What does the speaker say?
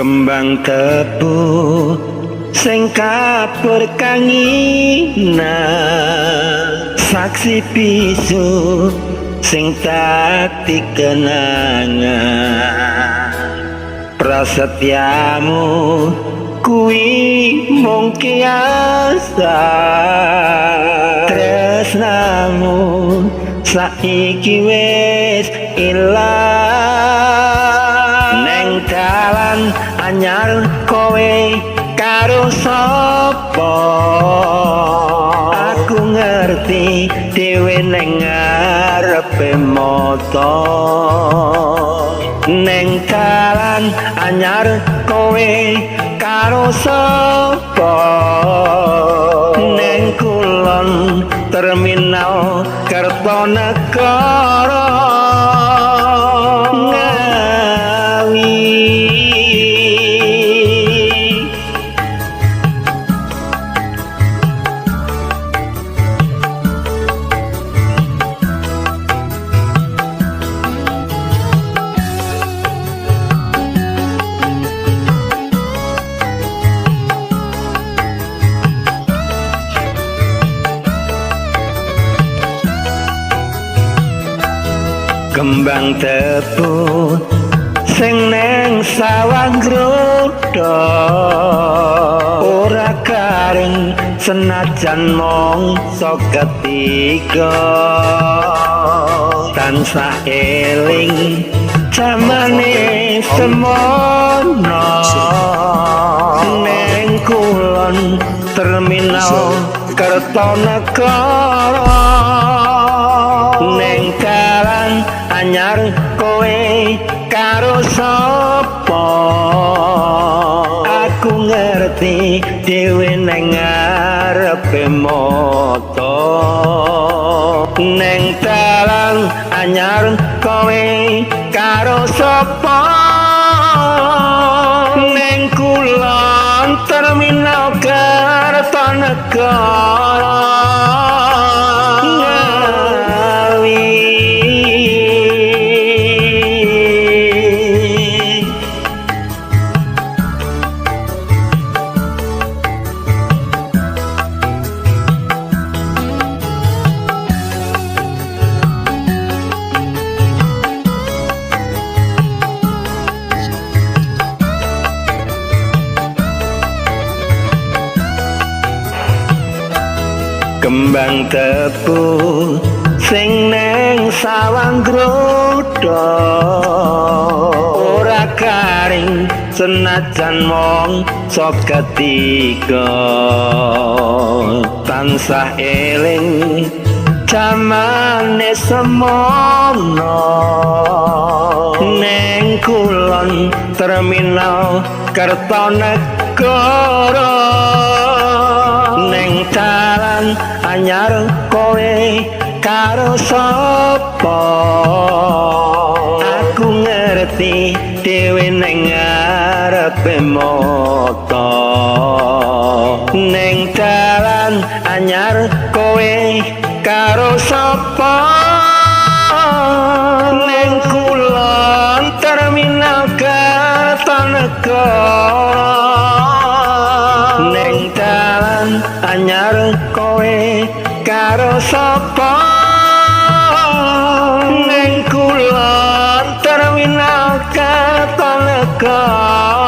Kembang tebu sing kapur kangina, saksi bisu sing tati kenangan. Prasetyamu kuwi mung kiasa, tresnamu saiki wis ilang. Neng dalan anyar kowe karo sapa, aku ngerti dhewe neng ngarepe mata. Neng dalan anyar kowe karo sapa, neng kulon terminal Kertonegara Ngawi. Kembang tebu sing neng sawang grodo, ora kareng senajan mongso ketiga. Tansah eling jamane semono, neng kulon terminal Kertonegara. Neng dalan anyar kowe karo sapa, aku ngerti dhewe neng ngarepe mata. Neng dalan anyar kowe karo sapa, neng kulon terminal Kertonegara Ngawi. Kembang tebu sing neng sawang grodo, ora karing senajan mongso ketiga. Tansah eling jamane semono, neng kulon terminal Kertonegara. Neng dalan anyar kowe karo sapa, aku ngerti dhewe neng ngarepe mata. Neng dalan anyar kowe karo sapa, neng kulon terminal Kertonegara. Neng dalan anyar kowe karo sapa, neng kulon terminal Kertonegara.